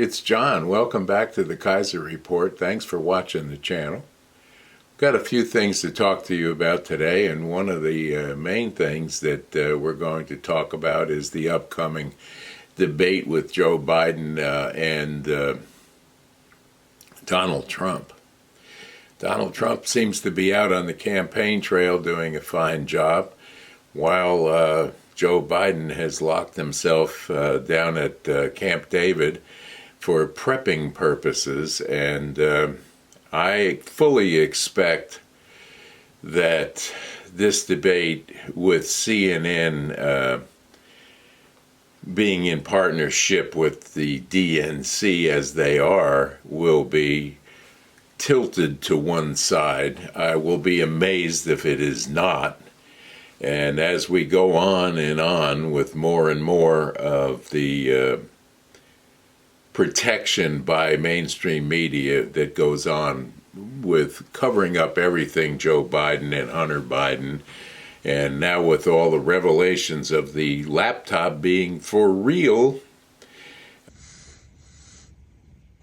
it's John. Welcome back to the Kaiser Report. Thanks for watching the channel. Got a few things to talk to you about today, and one of the main things that we're going to talk about is the upcoming debate with Joe Biden and Donald Trump. Donald Trump seems to be out on the campaign trail doing a fine job, while Joe Biden has locked himself down at Camp David for prepping purposes, and I fully expect that this debate with CNN being in partnership with the DNC as they are will be tilted to one side. I will be amazed if it is not. And as we go on and on with more and more of the protection by mainstream media that goes on with covering up everything Joe Biden and Hunter Biden, and now with all the revelations of the laptop being for real.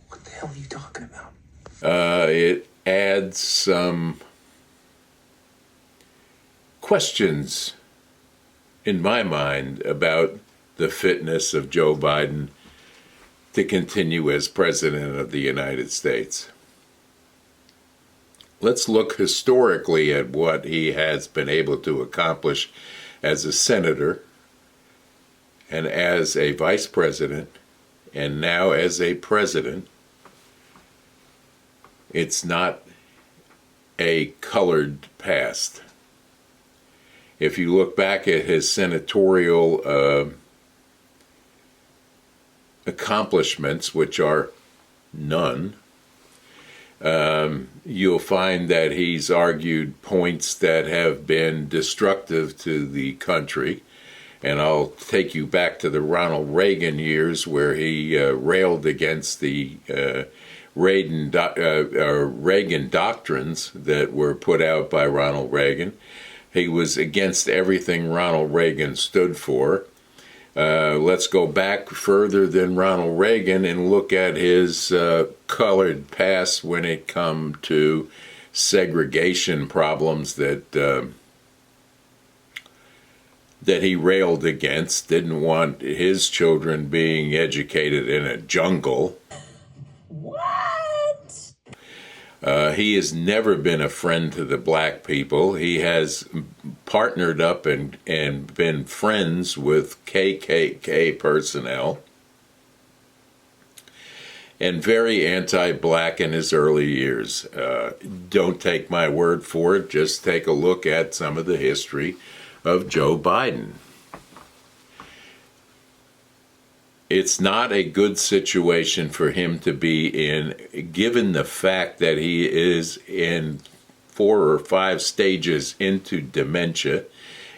What the hell are you talking about? It adds some questions in my mind about the fitness of Joe Biden to continue as President of the United States. Let's look historically at what he has been able to accomplish as a senator and as a vice president and now as a president. It's not a colored past. If you look back at his senatorial accomplishments, which are none, you'll find that he's argued points that have been destructive to the country. And I'll take you back to the Ronald Reagan years, where he railed against the Reagan doctrines that were put out by Ronald Reagan. He was against everything Ronald Reagan stood for. Let's go back further than Ronald Reagan and look at his colored past when it comes to segregation problems that he railed against. Didn't want his children being educated in a jungle. What? He has never been a friend to the black people. He has partnered up and been friends with KKK personnel, and very anti-black in his early years. Don't take my word for it. Just take a look at some of the history of Joe Biden. It's not a good situation for him to be in, given the fact that he is in 4 or 5 stages into dementia.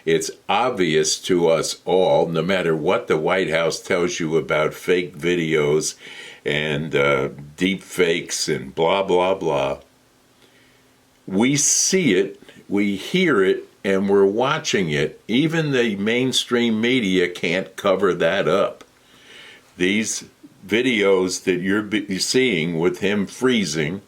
It's obvious to us all, no matter what the White House tells you about fake videos and deep fakes and blah, blah, blah. We see it, we hear it, and we're watching it. Even the mainstream media can't cover that up. These videos that you're seeing with him freezing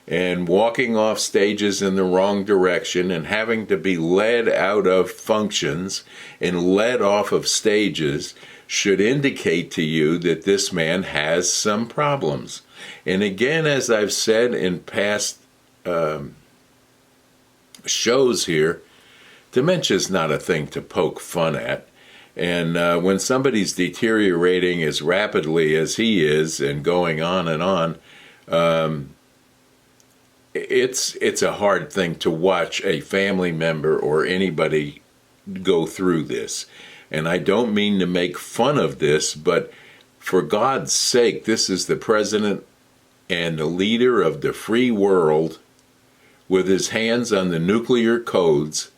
and walking off stages in the wrong direction and having to be led out of functions and led off of stages should indicate to you that this man has some problems. And again, as I've said in past shows here, dementia is not a thing to poke fun at. And when somebody's deteriorating as rapidly as he is and going on and on, it's a hard thing to watch a family member or anybody go through this. And I don't mean to make fun of this, but for God's sake, this is the president and the leader of the free world with his hands on the nuclear codes,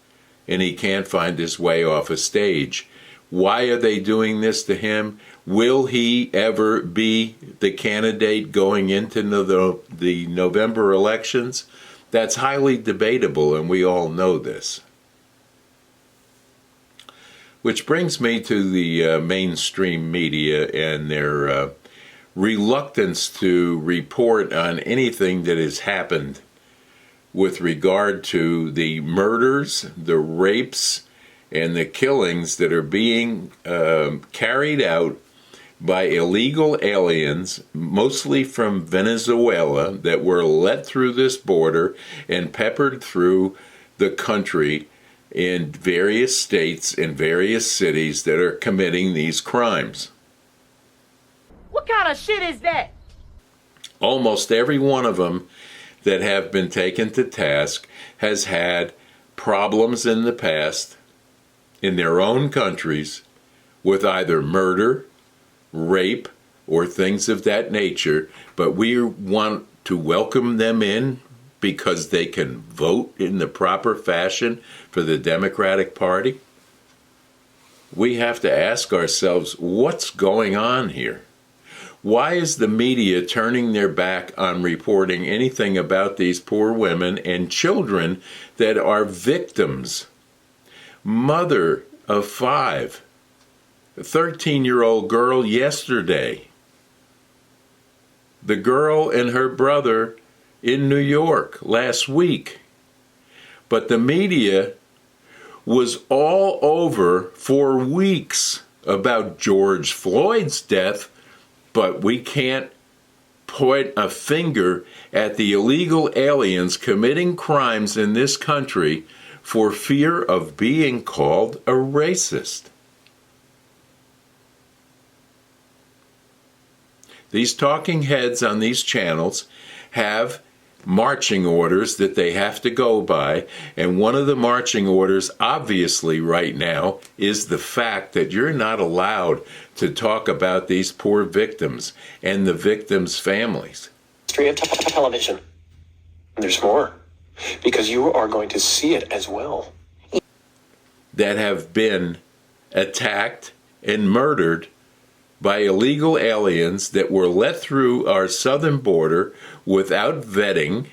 and he can't find his way off a stage. Why are they doing this to him? Will he ever be the candidate going into the November elections? That's highly debatable, and we all know this. Which brings me to the mainstream media and their reluctance to report on anything that has happened with regard to the murders, the rapes, and the killings that are being carried out by illegal aliens, mostly from Venezuela, that were let through this border and peppered through the country in various states and various cities that are committing these crimes. What kind of shit is that? Almost every one of them that have been taken to task has had problems in the past in their own countries with either murder, rape, or things of that nature, but we want to welcome them in because they can vote in the proper fashion for the Democratic Party. We have to ask ourselves, what's going on here? Why is the media turning their back on reporting anything about these poor women and children that are victims? Mother of 5, a 13-year-old girl yesterday. The girl and her brother in New York last week. But the media was all over for weeks about George Floyd's death, but we can't point a finger at the illegal aliens committing crimes in this country for fear of being called a racist. These talking heads on these channels have marching orders that they have to go by, and one of the marching orders, obviously right now, is the fact that you're not allowed to talk about these poor victims and the victims' families. History of television. There's more, because you are going to see it as well. That have been attacked and murdered by illegal aliens that were let through our southern border without vetting,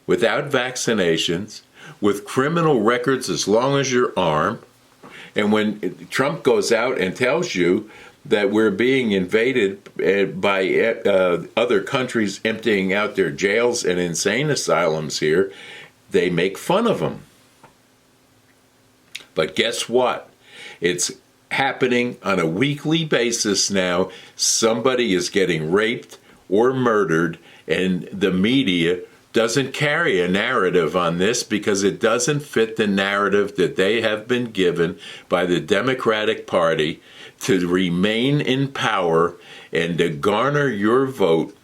without vaccinations, with criminal records as long as your arm. And when Trump goes out and tells you that we're being invaded by other countries emptying out their jails and insane asylums here, they make fun of him. But guess what? It's happening on a weekly basis now. Somebody is getting raped or murdered, and the media doesn't carry a narrative on this because it doesn't fit the narrative that they have been given by the Democratic Party to remain in power and to garner your vote,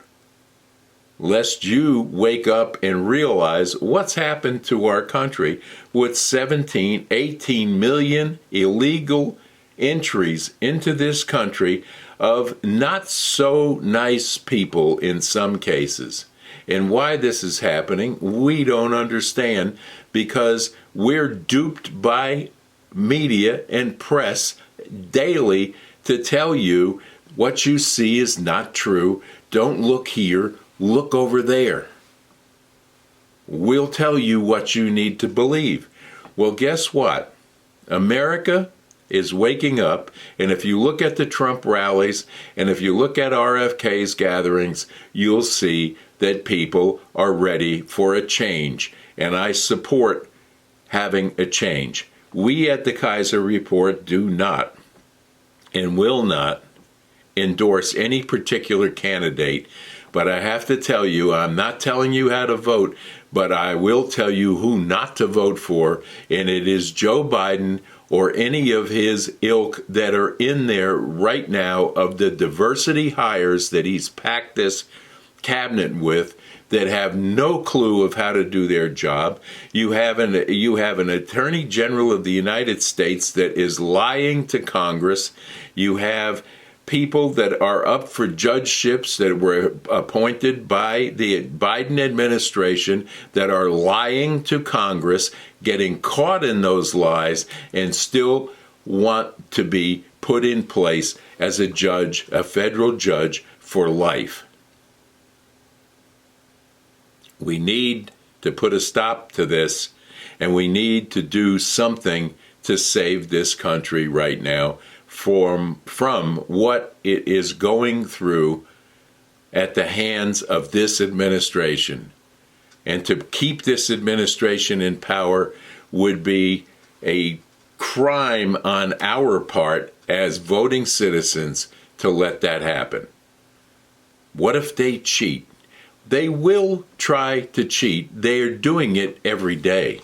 lest you wake up and realize what's happened to our country with 17, 18 million illegal entries into this country of not so nice people in some cases. And why this is happening, we don't understand, because we're duped by media and press daily to tell you what you see is not true. Don't look here, look over there. We'll tell you what you need to believe. Well, guess what? America is waking up, and if you look at the Trump rallies and if you look at RFK's gatherings, you'll see that people are ready for a change, and I support having a change. We at the Kaiser Report do not and will not endorse any particular candidate, but I have to tell you, I'm not telling you how to vote, but I will tell you who not to vote for, and it is Joe Biden or any of his ilk that are in there right now of the diversity hires that he's packed this cabinet with that have no clue of how to do their job. You have an Attorney General of the United States that is lying to Congress. You have people that are up for judgeships that were appointed by the Biden administration that are lying to Congress, getting caught in those lies, and still want to be put in place as a judge, a federal judge, for life. We need to put a stop to this, and we need to do something to save this country right now from what it is going through at the hands of this administration. And to keep this administration in power would be a crime on our part as voting citizens to let that happen. What if they cheat? They will try to cheat. They are doing it every day.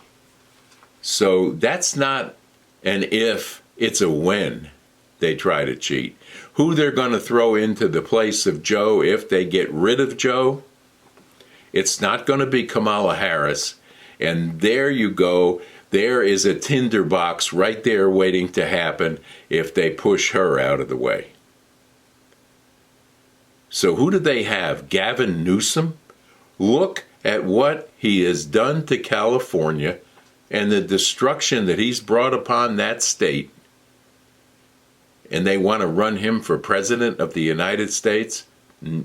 So that's not an if, it's a when they try to cheat. Who they're going to throw into the place of Joe if they get rid of Joe, it's not going to be Kamala Harris. And there you go. There is a tinderbox right there waiting to happen if they push her out of the way. So who do they have? Gavin Newsom? Look at what he has done to California and the destruction that he's brought upon that state. And they want to run him for president of the United States?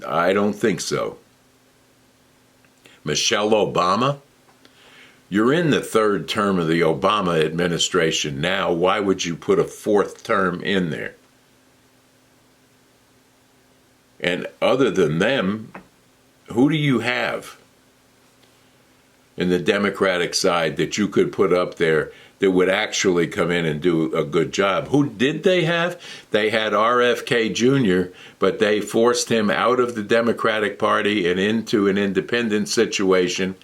I don't think so. Michelle Obama? You're in the third term of the Obama administration now. Why would you put a fourth term in there? And other than them, who do you have in the Democratic side that you could put up there that would actually come in and do a good job? Who did they have? They had RFK Jr., but they forced him out of the Democratic Party and into an independent situation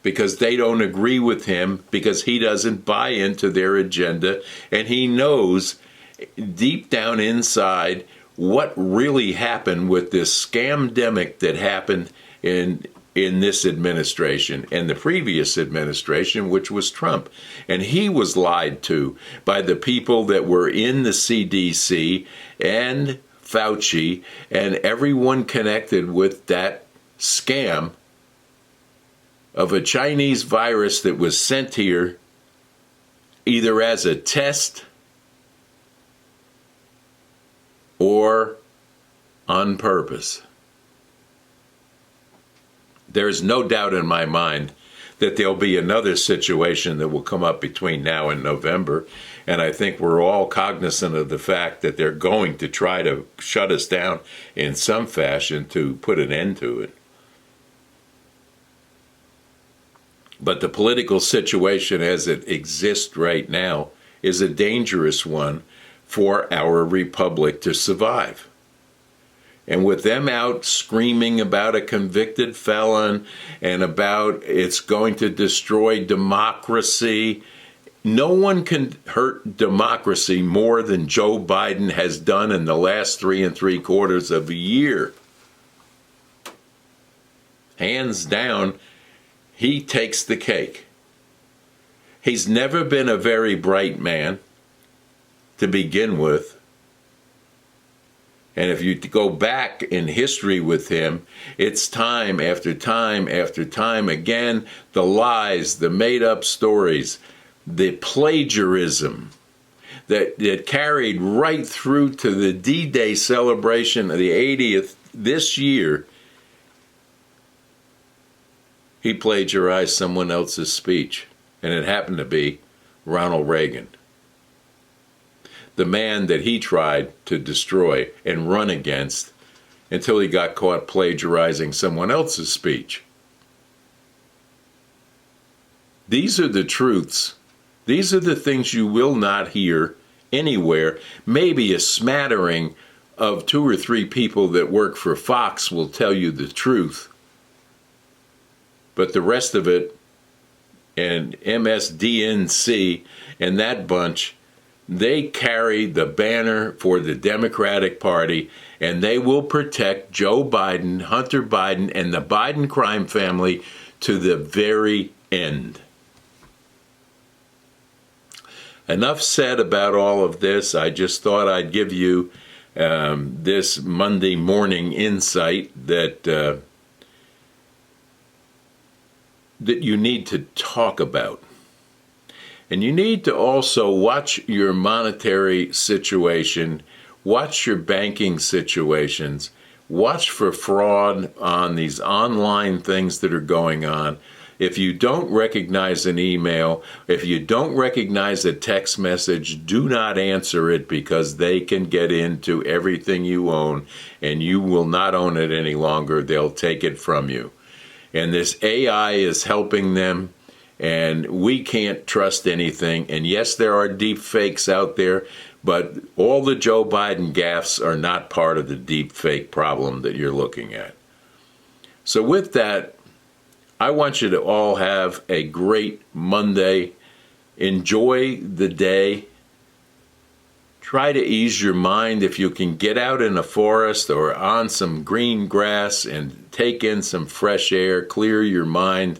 because they don't agree with him, because he doesn't buy into their agenda, and he knows deep down inside what really happened with this scamdemic that happened in this administration and the previous administration, which was Trump. And he was lied to by the people that were in the CDC and Fauci and everyone connected with that scam of a Chinese virus that was sent here either as a test or on purpose. There's no doubt in my mind that there'll be another situation that will come up between now and November. And I think we're all cognizant of the fact that they're going to try to shut us down in some fashion to put an end to it. But the political situation as it exists right now is a dangerous one for our republic to survive. And with them out screaming about a convicted felon and about it's going to destroy democracy, no one can hurt democracy more than Joe Biden has done in the last 3 3/4 of a year. Hands down, he takes the cake. He's never been a very bright man to begin with. And if you go back in history with him, it's time after time after time again, the lies, the made-up stories, the plagiarism that carried right through to the D-Day celebration of the 80th this year. He plagiarized someone else's speech, and it happened to be Ronald Reagan, the man that he tried to destroy and run against until he got caught plagiarizing someone else's speech. These are the truths. These are the things you will not hear anywhere. Maybe a smattering of 2 or 3 people that work for Fox will tell you the truth. But the rest of it, and MSDNC and that bunch, they carry the banner for the Democratic Party, and they will protect Joe Biden, Hunter Biden, and the Biden crime family to the very end. Enough said about all of this. I just thought I'd give you this Monday morning insight that you need to talk about. And you need to also watch your monetary situation, watch your banking situations, watch for fraud on these online things that are going on. If you don't recognize an email, if you don't recognize a text message, do not answer it, because they can get into everything you own and you will not own it any longer. They'll take it from you. And this AI is helping them, and we can't trust anything. And yes, there are deep fakes out there, but all the Joe Biden gaffes are not part of the deep fake problem that you're looking at. So with that, I want you to all have a great Monday. Enjoy the day. Try to ease your mind. If you can get out in a forest or on some green grass and take in some fresh air, clear your mind.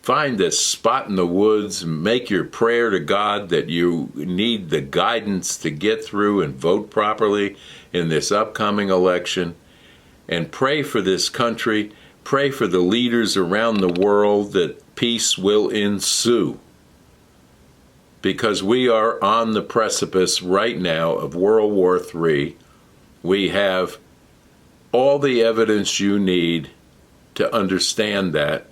Find a spot in the woods, make your prayer to God that you need the guidance to get through and vote properly in this upcoming election. And pray for this country. Pray for the leaders around the world that peace will ensue. Because we are on the precipice right now of World War III. We have all the evidence you need to understand that,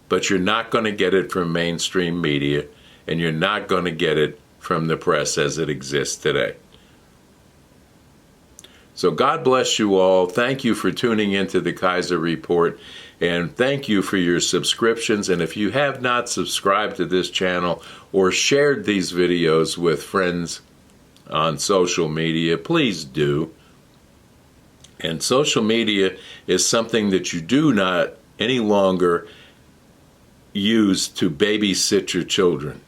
but you're not going to get it from mainstream media, and you're not going to get it from the press as it exists today. So God bless you all. Thank you for tuning into the Kaiser Report, and thank you for your subscriptions. And if you have not subscribed to this channel or shared these videos with friends on social media, please do. And social media is something that you do not any longer use to babysit your children,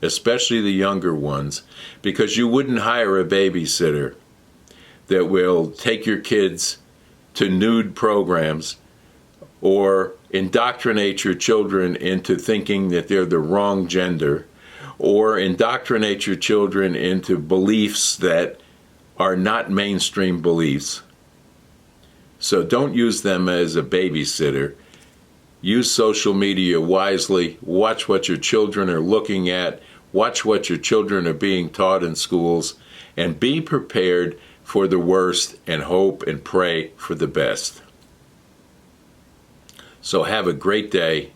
especially the younger ones, because you wouldn't hire a babysitter that will take your kids to nude programs or indoctrinate your children into thinking that they're the wrong gender, or indoctrinate your children into beliefs that are not mainstream beliefs. So don't use them as a babysitter. Use social media wisely. Watch what your children are looking at. Watch what your children are being taught in schools, and be prepared for the worst and hope and pray for the best. So have a great day,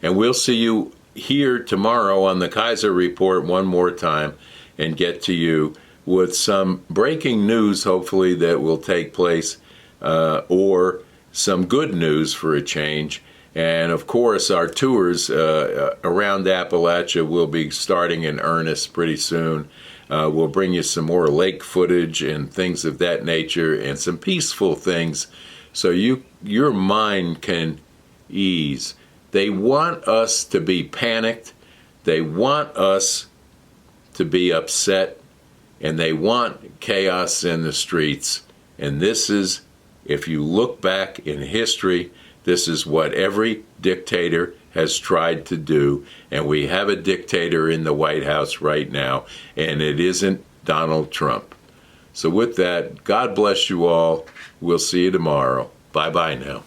and we'll see you here tomorrow on the Kaiser Report one more time and get to you with some breaking news, hopefully, that will take place, or some good news for a change. And of course, our tours around Appalachia will be starting in earnest pretty soon. We'll bring you some more lake footage and things of that nature, and some peaceful things, so your mind can ease. They want us to be panicked. They want us to be upset, and they want chaos in the streets. And this is, if you look back in history, this is what every dictator has tried to do. And we have a dictator in the White House right now, and it isn't Donald Trump. So with that, God bless you all. We'll see you tomorrow. Bye-bye now.